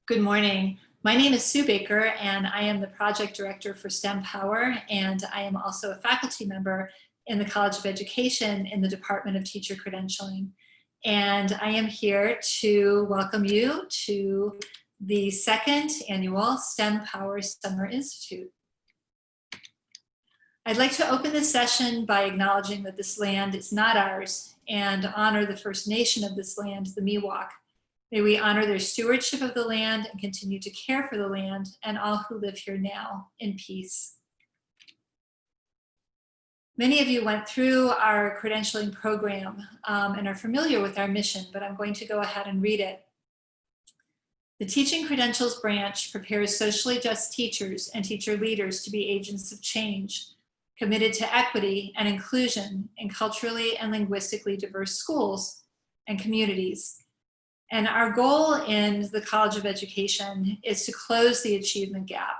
Good morning. My name is Sue Baker, and I am the project director for STEM Power, and I am also a faculty member in the College of Education in the Department of Teacher Credentialing. And I am here to welcome you to the second annual STEM Power Summer Institute. I'd like to open this session by acknowledging that this land is not ours and honor the First Nation of this land, the Miwok. May we honor their stewardship of the land and continue to care for the land and all who live here now in peace. Many of you went through our credentialing program and are familiar with our mission, but I'm going to go ahead and read it. The Teaching Credentials branch prepares socially just teachers and teacher leaders to be agents of change, committed to equity and inclusion in culturally and linguistically diverse schools and communities. And our goal in the College of Education is to close the achievement gap.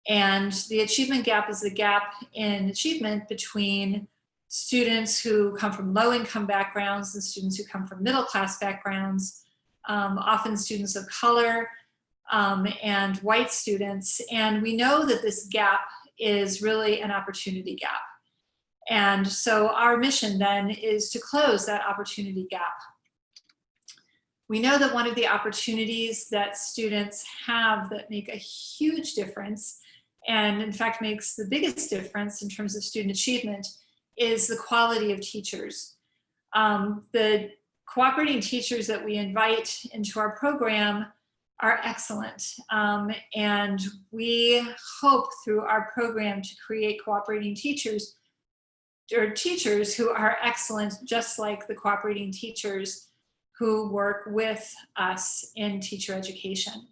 And the achievement gap is the gap in achievement between students who come from low-income backgrounds and students who come from middle-class backgrounds, often students of color and white students. And we know that this gap is really an opportunity gap. And so our mission then is to close that opportunity gap. We know that one of the opportunities that students have that make a huge difference, and in fact makes the biggest difference in terms of student achievement, is the quality of teachers. The cooperating teachers that we invite into our program are excellent. And we hope through our program to create cooperating teachers, or teachers who are excellent, just like the cooperating teachers who work with us in teacher education.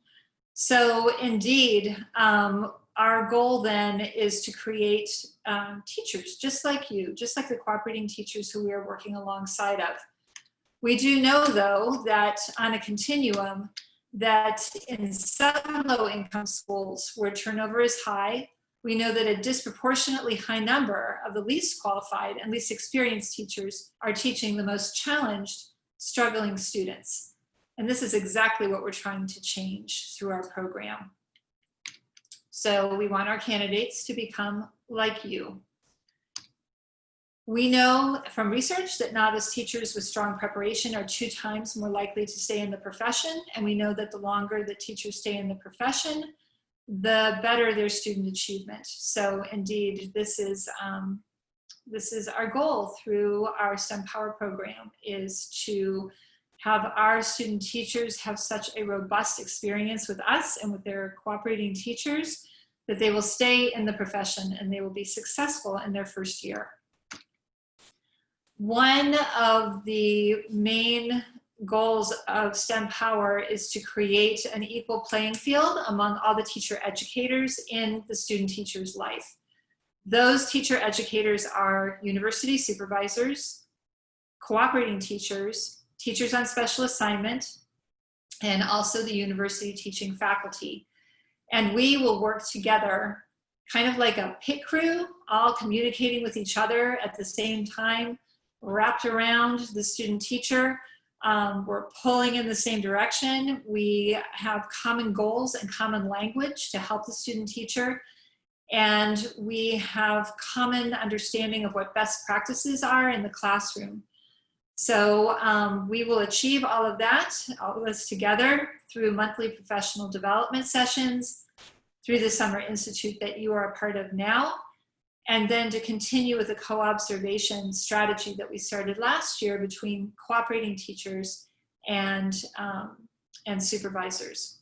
So indeed, our goal then is to create teachers just like you, just like the cooperating teachers who we are working alongside of. We do know though that on a continuum, that in some low-income schools where turnover is high, we know that a disproportionately high number of the least qualified and least experienced teachers are teaching the most challenged, struggling students. And this is exactly what we're trying to change through our program. So we want our candidates to become like you. We know from research that novice teachers with strong preparation are 2 times more likely to stay in the profession. And we know that the longer that teachers stay in the profession, the better their student achievement. So indeed, this is our goal through our STEM Power program, is to have our student teachers have such a robust experience with us and with their cooperating teachers that they will stay in the profession and they will be successful in their first year. One of the main goals of STEM Power is to create an equal playing field among all the teacher educators in the student teacher's life. Those teacher educators are university supervisors, cooperating teachers, teachers on special assignment, and also the university teaching faculty. And we will work together kind of like a pit crew, all communicating with each other at the same time, wrapped around the student teacher. We're pulling in the same direction. We have common goals and common language to help the student teacher. And we have common understanding of what best practices are in the classroom. So we will achieve all of this together through monthly professional development sessions, through the Summer Institute that you are a part of now, and then to continue with a co-observation strategy that we started last year between cooperating teachers and supervisors.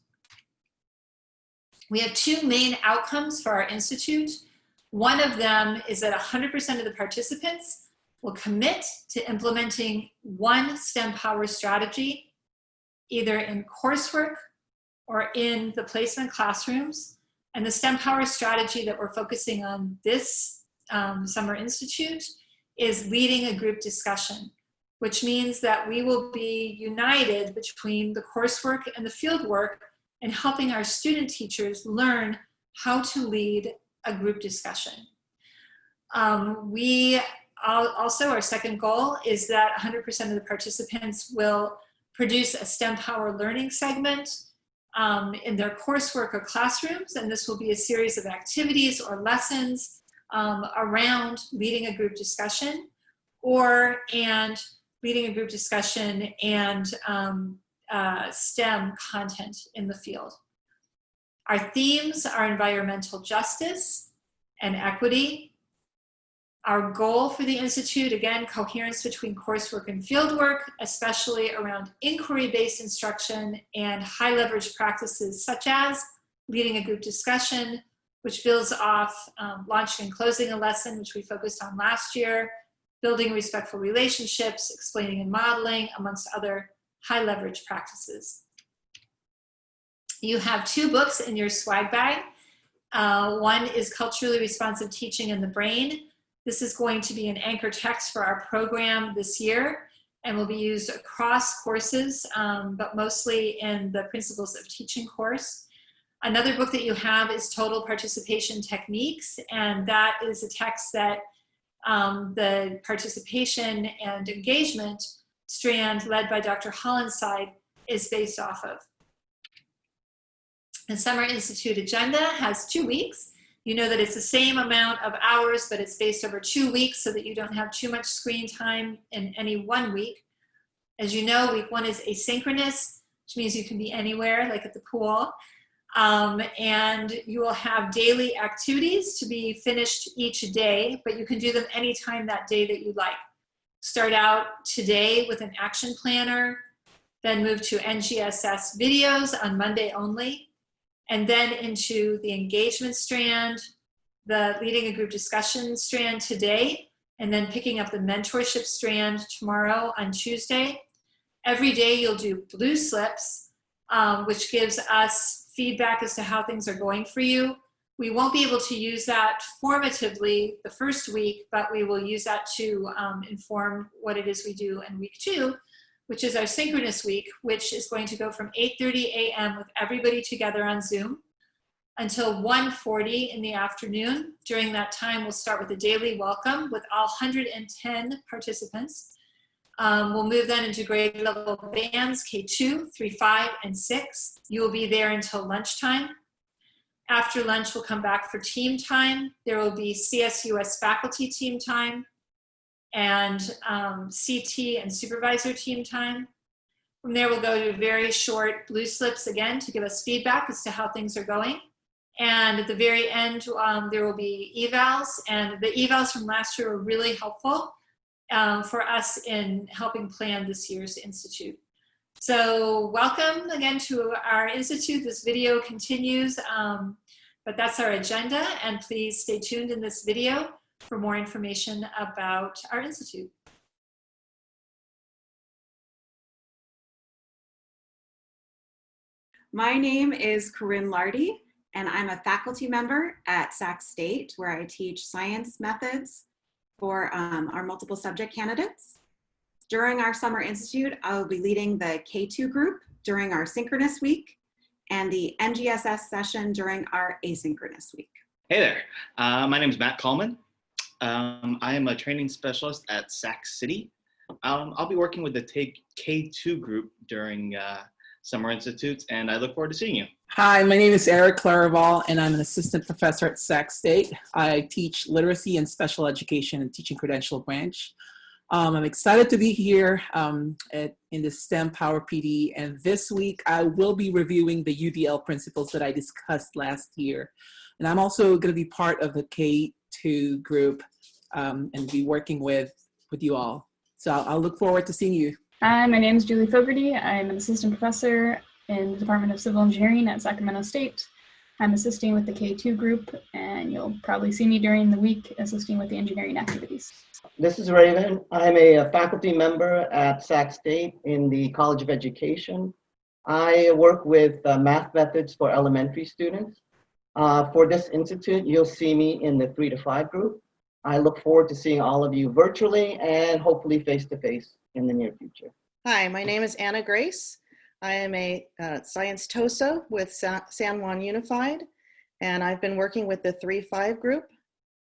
We have 2 main outcomes for our institute. One of them is that 100% of the participants will commit to implementing one STEM Power strategy, either in coursework or in the placement classrooms. And the STEM Power strategy that we're focusing on this Summer Institute is leading a group discussion, which means that we will be united between the coursework and the fieldwork and helping our student teachers learn how to lead a group discussion. Also, our second goal is that 100% of the participants will produce a STEM Power learning segment in their coursework or classrooms, and this will be a series of activities or lessons around leading a group discussion and leading a group discussion and STEM content in the field. Our themes are environmental justice and equity. Our goal for the Institute, again, coherence between coursework and fieldwork, especially around inquiry-based instruction and high leverage practices such as leading a group discussion, which builds off launching and closing a lesson, which we focused on last year, building respectful relationships, explaining and modeling, amongst other high leverage practices. You have 2 books in your swag bag. One is Culturally Responsive Teaching in the Brain. This is going to be an anchor text for our program this year and will be used across courses, but mostly in the Principles of Teaching course. Another book that you have is Total Participation Techniques, and that is a text that the participation and engagement strand led by Dr. Hollenside is based off of. The Summer Institute agenda has 2 weeks. You know that it's the same amount of hours, but it's based over 2 weeks so that you don't have too much screen time in any one week. As you know, week 1 is asynchronous, which means you can be anywhere, like at the pool. And you will have daily activities to be finished each day, but you can do them anytime that day that you like. Start out today with an action planner, then move to NGSS videos on Monday only, and then into the engagement strand, the leading a group discussion strand today, and then picking up the mentorship strand tomorrow on Tuesday. Every day you'll do blue slips, which gives us feedback as to how things are going for you. We won't be able to use that formatively the first week, but we will use that to inform what it is we do in week 2, which is our synchronous week, which is going to go from 8:30 a.m. with everybody together on Zoom until 1:40 in the afternoon. During that time, we'll start with a daily welcome with all 110 participants. We'll move then into grade level bands, K2, 3, 5, and 6. You will be there until lunchtime. After lunch, we'll come back for team time. There will be CSUS faculty team time and CT and supervisor team time. From there, we'll go to very short blue slips again to give us feedback as to how things are going. And at the very end, there will be evals, and the evals from last year were really helpful for us in helping plan this year's Institute. So welcome again to our Institute. This video continues, but that's our agenda, and please stay tuned in this video for more information about our Institute. My name is Corinne Lardy, and I'm a faculty member at Sac State, where I teach science methods for our multiple subject candidates. During our Summer Institute, I will be leading the K2 group during our synchronous week and the NGSS session during our asynchronous week. Hey there, my name is Matt Coleman. I am a training specialist at Sac City. I'll be working with the K2 group during Summer Institutes, and I look forward to seeing you. Hi, my name is Eric Claraval, and I'm an assistant professor at Sac State. I teach literacy and special education and teaching credential branch. I'm excited to be here in the STEM Power PD, and this week I will be reviewing the UDL principles that I discussed last year. And I'm also going to be part of the K2 group and be working with you all. So I'll look forward to seeing you. Hi, my name is Julie Fogarty. I'm an assistant professor in the Department of Civil Engineering at Sacramento State. I'm assisting with the K2 group, and you'll probably see me during the week assisting with the engineering activities. This is Raven. I'm a faculty member at Sac State in the College of Education. I work with math methods for elementary students. For this institute, you'll see me in the 3 to 5 group. I look forward to seeing all of you virtually and hopefully face-to-face in the near future. Hi, my name is Anna Grace. I am a science TOSA with San Juan Unified, and I've been working with the 3-5 group,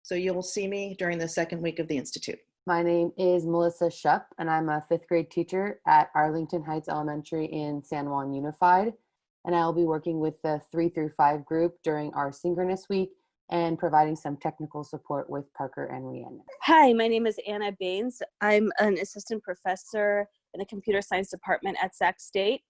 so you'll see me during the second week of the Institute. My name is Melissa Shupp, and I'm a 5th grade teacher at Arlington Heights Elementary in San Juan Unified. and I will be working with the 3 through 5 group during our synchronous week and providing some technical support with Parker and Rhiannon. Hi, my name is Anna Baines. I'm an assistant professor in the computer science department at Sac State,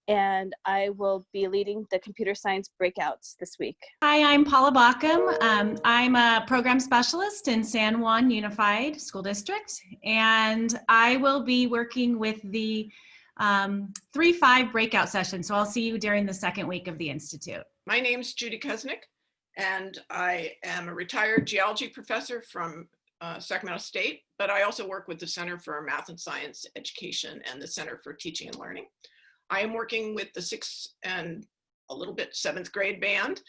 and I will be leading the computer science breakouts this week. Hi, I'm Paula Bockham. I'm a program specialist in San Juan Unified School District, and I will be working with the 3-5 breakout session. So I'll see you during the second week of the Institute. My name's Judy Kuznick, and I am a retired geology professor from Sacramento State, but I also work with the Center for Math and Science Education and the Center for Teaching and Learning. I am working with the 6th and a little bit 7th grade band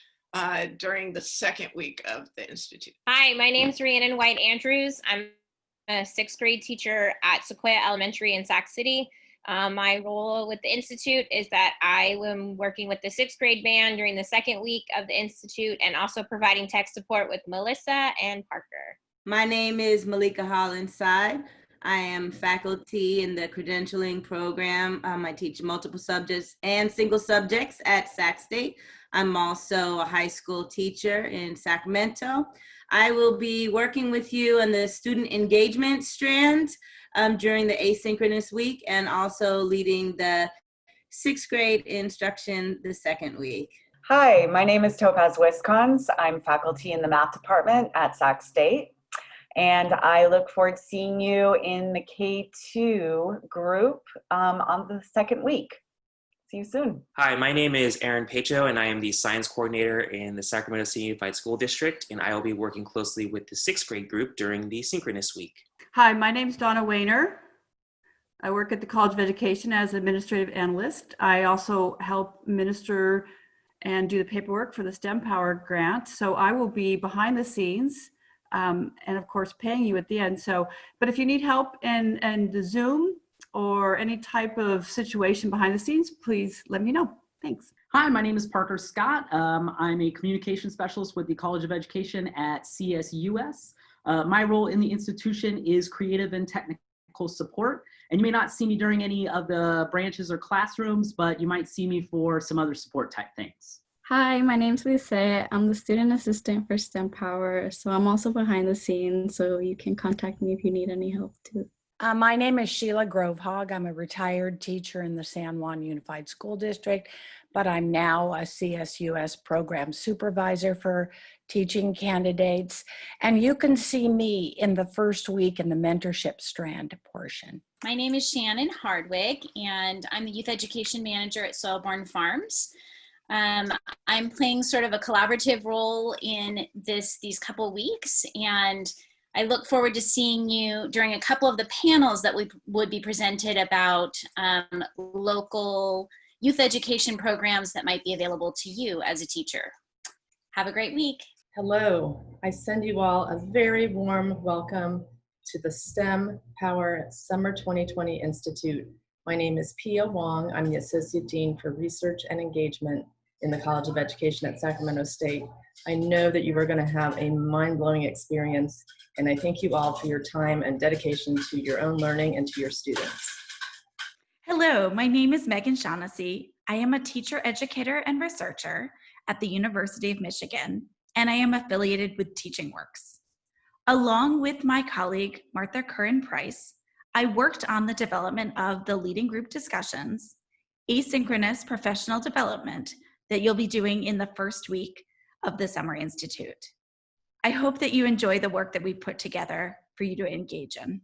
during the second week of the Institute. Hi, my name's Rhiannon White Andrews. I'm a 6th grade teacher at Sequoia Elementary in Sac City. My role with the Institute is that I am working with the 6th grade band during the second week of the Institute and also providing tech support with Melissa and Parker. My name is Malika Hollinside. I am faculty in the credentialing program. I teach multiple subjects and single subjects at Sac State. I'm also a high school teacher in Sacramento. I will be working with you on the student engagement strand during the asynchronous week and also leading the 6th grade instruction the second week. Hi, my name is Topaz Wiscons. I'm faculty in the math department at Sac State. And I look forward to seeing you in the K2 group on the second week. See you soon. Hi, my name is Aaron Pacho, and I am the science coordinator in the Sacramento City Unified School District, and I will be working closely with the 6th grade group during the synchronous week. Hi, my name is Donna Wayner. I work at the College of Education as administrative analyst. I also help minister and do the paperwork for the STEM Power grant. So I will be behind the scenes and of course paying you at the end. So, but if you need help in the Zoom or any type of situation behind the scenes, please let me know. Thanks. Hi, my name is Parker Scott. I'm a communication specialist with the College of Education at CSUS. My role in the institution is creative and technical support. And you may not see me during any of the branches or classrooms, but you might see me for some other support type things. Hi, my name's Lisa. I'm the student assistant for STEM Power, so I'm also behind the scenes, so you can contact me if you need any help too. My name is Sheila Grovehog. I'm a retired teacher in the San Juan Unified School District, but I'm now a CSUS program supervisor for teaching candidates. And you can see me in the first week in the mentorship strand portion. My name is Shannon Hardwig, and I'm the youth education manager at Soilborn Farms. I'm playing sort of a collaborative role in these couple weeks, and I look forward to seeing you during a couple of the panels that would be presented about local youth education programs that might be available to you as a teacher. Have a great week. Hello, I send you all a very warm welcome to the STEM Power Summer 2020 Institute. My name is Pia Wong. I'm the Associate Dean for Research and Engagement in the College of Education at Sacramento State. I know that you are going to have a mind-blowing experience, and I thank you all for your time and dedication to your own learning and to your students. Hello, my name is Megan Shaughnessy. I am a teacher, educator, and researcher at the University of Michigan, and I am affiliated with TeachingWorks. Along with my colleague, Martha Curran-Price, I worked on the development of the leading group discussions, asynchronous professional development that you'll be doing in the first week of the Summer Institute. I hope that you enjoy the work that we put together for you to engage in.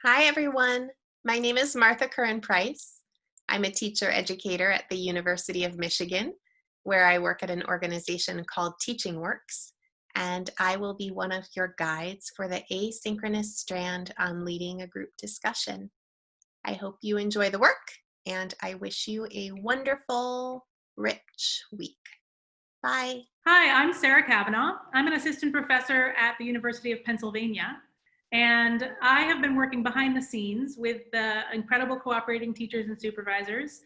Hi, everyone. My name is Martha Curran-Price. I'm a teacher educator at the University of Michigan, where I work at an organization called TeachingWorks, and I will be one of your guides for the asynchronous strand on leading a group discussion. I hope you enjoy the work, and I wish you a wonderful, rich week. Bye. Hi, I'm Sarah Kavanaugh. I'm an assistant professor at the University of Pennsylvania, and I have been working behind the scenes with the incredible cooperating teachers and supervisors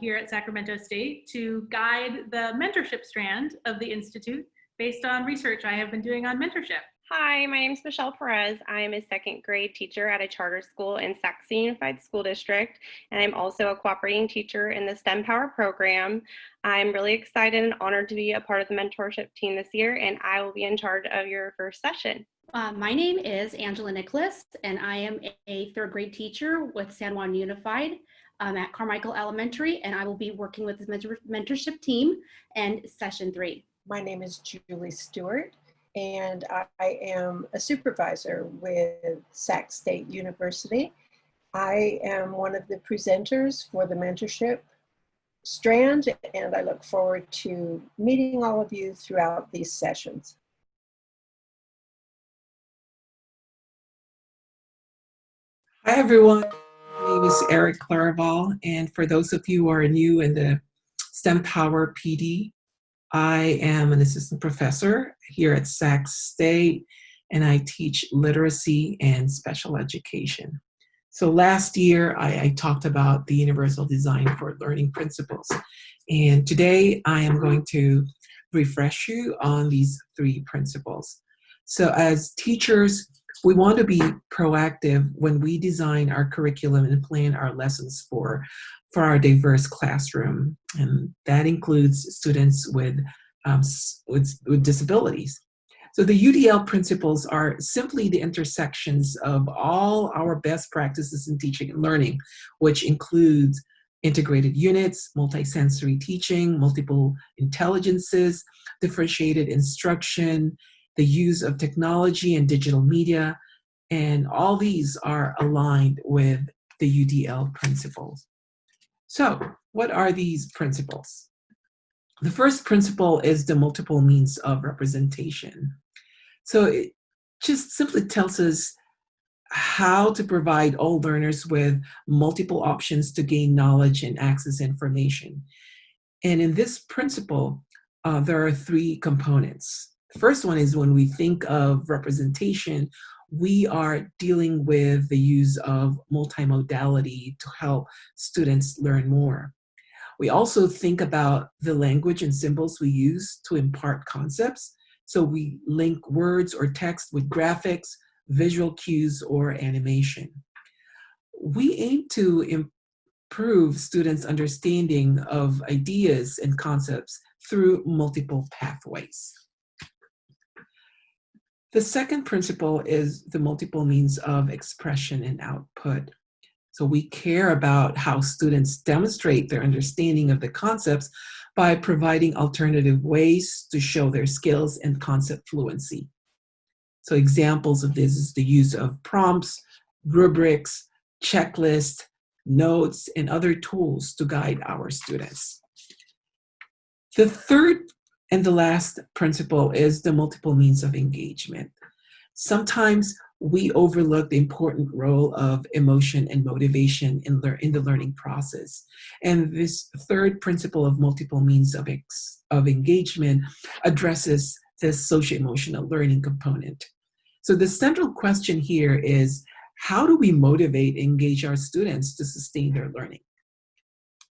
here at Sacramento State to guide the mentorship strand of the Institute based on research I have been doing on mentorship. Hi, my name is Michelle Perez. I'm a second grade teacher at a charter school in Sacramento Unified School District, and I'm also a cooperating teacher in the STEM Power program. I'm really excited and honored to be a part of the mentorship team this year, and I will be in charge of your first session. My name is Angela Nicholas, and I am a third grade teacher with San Juan Unified at Carmichael Elementary, and I will be working with the mentorship team and session 3. My name is Julie Stewart, and I am a supervisor with Sac State University. I am one of the presenters for the mentorship strand, and I look forward to meeting all of you throughout these sessions. Hi, everyone. My name is Eric Claraval, and for those of you who are new in the STEM Power PD, I am an assistant professor here at Sac State, and I teach literacy and special education. So last year, I talked about the universal design for learning principles, and today I am going to refresh you on these 3 principles. So as teachers, we want to be proactive when we design our curriculum and plan our lessons for our diverse classroom, and that includes students with disabilities. So the UDL principles are simply the intersections of all our best practices in teaching and learning, which includes integrated units, multisensory teaching, multiple intelligences, differentiated instruction, the use of technology and digital media, and all these are aligned with the UDL principles. So, what are these principles? The first principle is the multiple means of representation. So it just simply tells us how to provide all learners with multiple options to gain knowledge and access information. And in this principle, there are 3 components. The first one is when we think of representation, we are dealing with the use of multimodality to help students learn more. We also think about the language and symbols we use to impart concepts. So we link words or text with graphics, visual cues, or animation. We aim to improve students' understanding of ideas and concepts through multiple pathways. The second principle is the multiple means of expression and output. So we care about how students demonstrate their understanding of the concepts by providing alternative ways to show their skills and concept fluency. So examples of this is the use of prompts, rubrics, checklists, notes, and other tools to guide our students. The third and the last principle is the multiple means of engagement. Sometimes we overlook the important role of emotion and motivation in the learning process. And this third principle of multiple means of engagement addresses this socio-emotional learning component. So the central question here is, how do we motivate and engage our students to sustain their learning?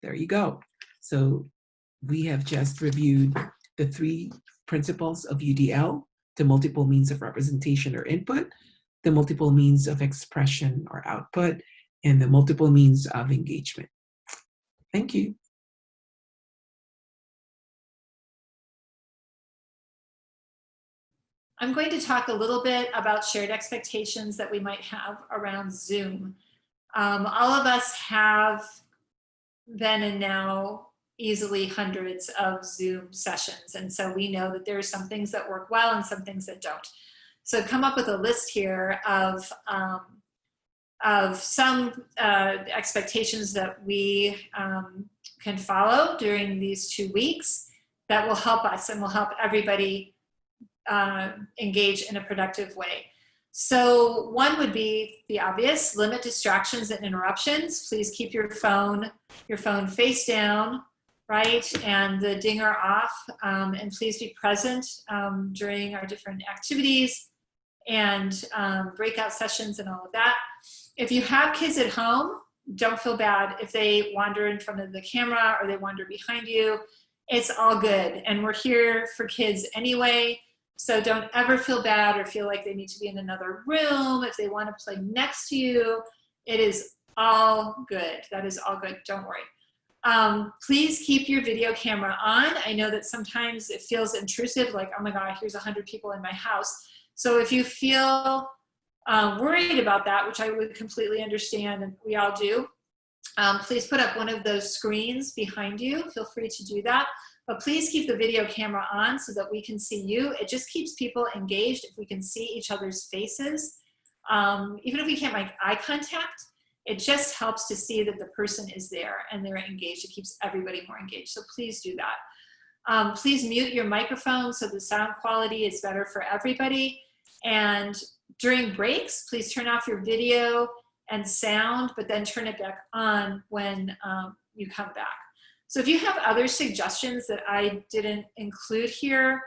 There you go. So we have just reviewed the 3 principles of UDL, the multiple means of representation or input, the multiple means of expression or output, and the multiple means of engagement. Thank you. I'm going to talk a little bit about shared expectations that we might have around Zoom. All of us have then and now easily hundreds of Zoom sessions. And so we know that there are some things that work well and some things that don't. So come up with a list here of some expectations that we can follow during these 2 weeks that will help us and will help everybody engage in a productive way. So one would be the obvious: limit distractions and interruptions. Please keep your phone face down, right, and the dinger off, and please be present during our different activities and breakout sessions and all of that. If you have kids at home, don't feel bad if they wander in front of the camera or they wander behind you. It's all good, and we're here for kids anyway. So don't ever feel bad or feel like they need to be in another room. If they want to play next to you, it is all good. That is all good. Don't worry. Please keep your video camera on. I know that sometimes it feels intrusive, like, oh my God, here's 100 people in my house. So if you feel worried about that, which I would completely understand, and we all do, please put up one of those screens behind you. Feel free to do that. But please keep the video camera on so that we can see you. It just keeps people engaged if we can see each other's faces. Even if we can't make eye contact, it just helps to see that the person is there and they're engaged. It keeps everybody more engaged. So please do that. Please mute your microphone so the sound quality is better for everybody. And during breaks, please turn off your video and sound, but then turn it back on when you come back. So if you have other suggestions that I didn't include here,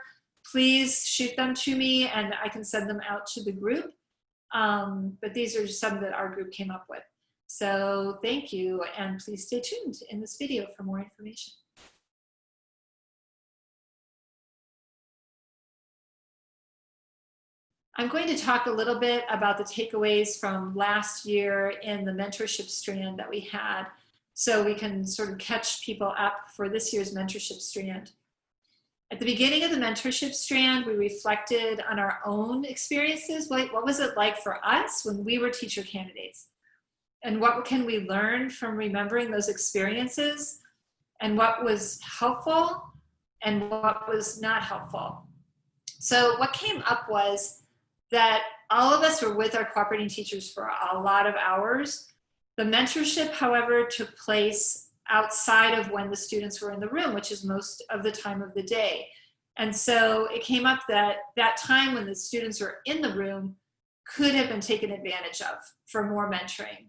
please shoot them to me and I can send them out to the group. But these are some that our group came up with. So thank you, and please stay tuned in this video for more information. I'm going to talk a little bit about the takeaways from last year in the mentorship strand that we had, so we can sort of catch people up for this year's mentorship strand. At the beginning of the mentorship strand, we reflected on our own experiences. What was it like for us when we were teacher candidates? And what can we learn from remembering those experiences? And what was helpful and what was not helpful? So what came up was that all of us were with our cooperating teachers for a lot of hours. The mentorship, however, took place outside of when the students were in the room, which is most of the time of the day. And so it came up that that time when the students were in the room could have been taken advantage of for more mentoring,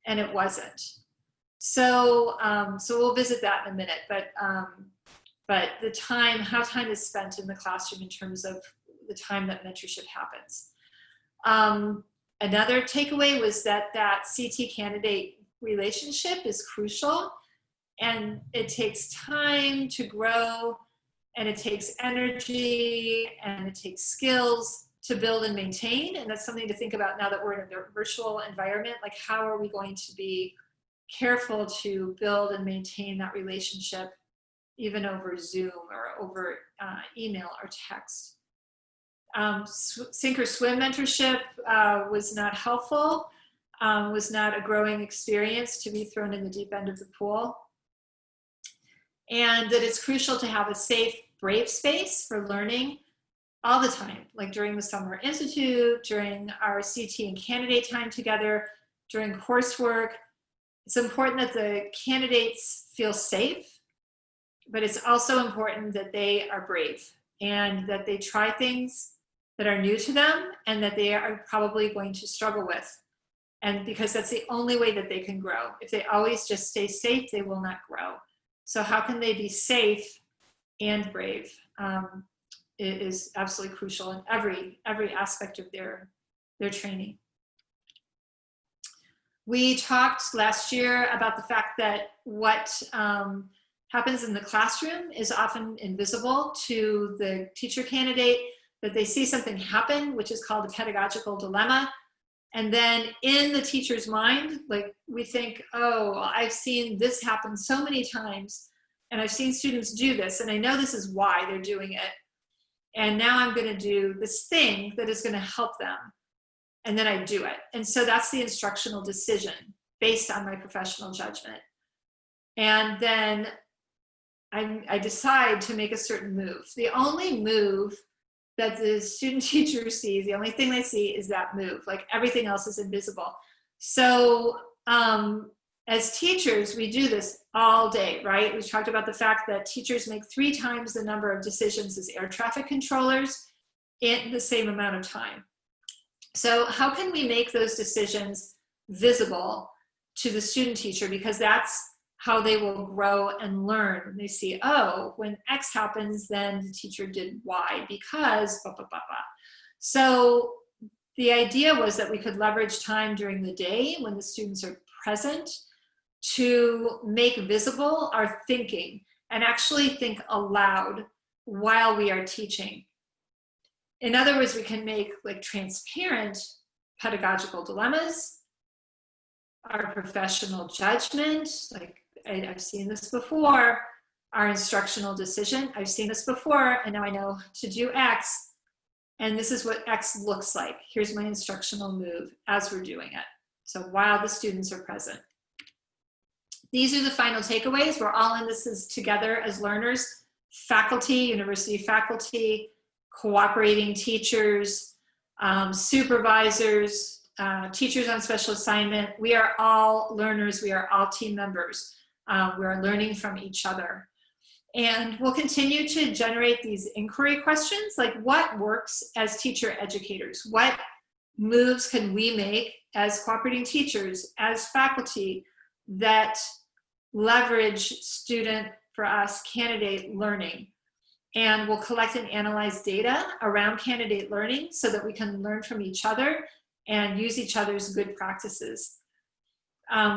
and it wasn't. So, so we'll visit that in a minute, but the time, how time is spent in the classroom in terms of the time that mentorship happens. Another takeaway was that CT candidate relationship is crucial, and it takes time to grow, and it takes energy, and it takes skills to build and maintain. And that's something to think about now that we're in a virtual environment. Like, how are we going to be careful to build and maintain that relationship, even over Zoom or over email or text? Sink or swim mentorship was not helpful, was not a growing experience to be thrown in the deep end of the pool. And that it's crucial to have a safe, brave space for learning all the time, like during the Summer Institute, during our CT and candidate time together, during coursework. It's important that the candidates feel safe, but it's also important that they are brave and that they try things that are new to them and that they are probably going to struggle with. And because that's the only way that they can grow. If they always just stay safe, they will not grow. So how can they be safe and brave? It is absolutely crucial in every aspect of their training. We talked last year about the fact that what happens in the classroom is often invisible to the teacher candidate, that they see something happen, which is called a pedagogical dilemma. And then in the teacher's mind, like, we think, oh, I've seen this happen so many times, and I've seen students do this, and I know this is why they're doing it. And now I'm going to do this thing that is going to help them. And then I do it. And so that's the instructional decision based on my professional judgment. And then I decide to make a certain move. The only move that the student teacher sees, the only thing they see is that move. Like, everything else is invisible. So as teachers, we do this all day, right? We talked about the fact that teachers make 3 times the number of decisions as air traffic controllers in the same amount of time. So how can we make those decisions visible to the student teacher? Because that's how they will grow and learn. They see, oh, when X happens, then the teacher did Y because blah, blah, blah, blah. So the idea was that we could leverage time during the day when the students are present to make visible our thinking and actually think aloud while we are teaching. In other words, we can make like transparent pedagogical dilemmas, our professional judgment, like I've seen this before, our instructional decision, I've seen this before, and now I know to do X, and this is what X looks like. Here's my instructional move as we're doing it. So while the students are present. These are the final takeaways. We're all in this together as learners, faculty, university faculty, cooperating teachers, supervisors, teachers on special assignment. We are all learners. We are all team members. We are learning from each other. And we'll continue to generate these inquiry questions, like what works as teacher educators? What moves can we make as cooperating teachers, as faculty, that leverage student, for us, candidate learning? And we'll collect and analyze data around candidate learning so that we can learn from each other and use each other's good practices.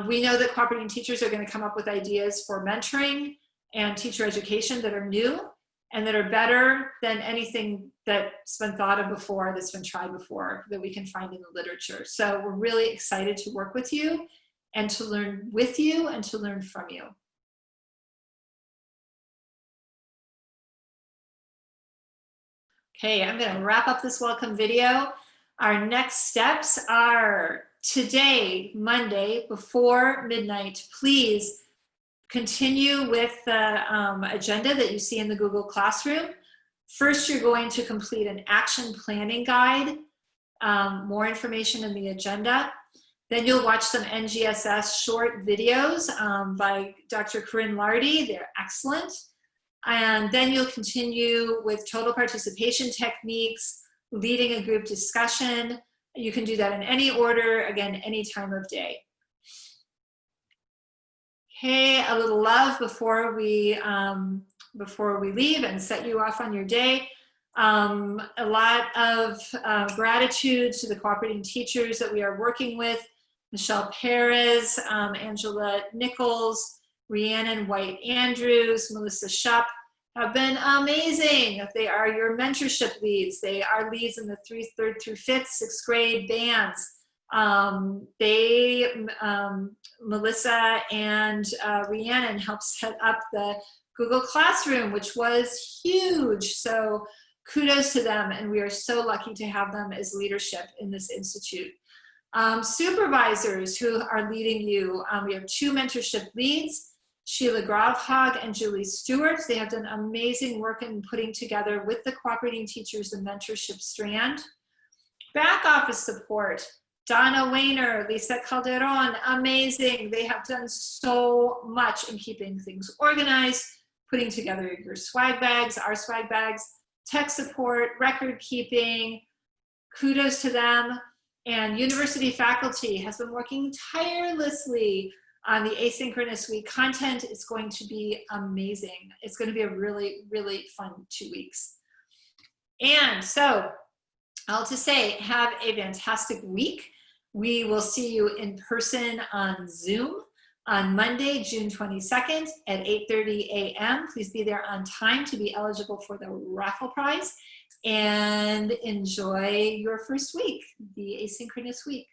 We know that cooperating teachers are going to come up with ideas for mentoring and teacher education that are new and that are better than anything that's been thought of before, that's been tried before, that we can find in the literature. So we're really excited to work with you and to learn with you and to learn from you. Okay, I'm going to wrap up this welcome video. Our next steps are today, Monday, before midnight. Please continue with the agenda that you see in the Google Classroom. First, you're going to complete an action planning guide, more information in the agenda. Then you'll watch some NGSS short videos by Dr. Corinne Lardy. They're excellent. And then you'll continue with total participation techniques, leading a group discussion. You can do that in any order, again, any time of day. Okay, a little love before we leave and set you off on your day. A lot of gratitude to the cooperating teachers that we are working with. Michelle Perez, Angela Nichols, Rhiannon White-Andrews, Melissa Shupp have been amazing. They are your mentorship leads. They are leads in the 3rd through 5th, 6th grade bands. Melissa and Rhiannon helped set up the Google Classroom, which was huge. So kudos to them, and we are so lucky to have them as leadership in this institute. Supervisors who are leading you, we have 2 mentorship leads, Sheila Grovhog and Julie Stewart. They have done amazing work in putting together with the cooperating teachers the mentorship strand. Back office support, Donna Wayner, Lisa Calderon, amazing. They have done so much in keeping things organized, putting together your swag bags, our swag bags, tech support, record keeping. Kudos to them. And university faculty has been working tirelessly on the asynchronous week content. Is going to be amazing. It's going to be a really, really fun 2 weeks. And so, all to say, have a fantastic week. We will see you in person on Zoom on Monday, June 22nd at 8:30 a.m. Please be there on time to be eligible for the raffle prize. And enjoy your first week, the asynchronous week.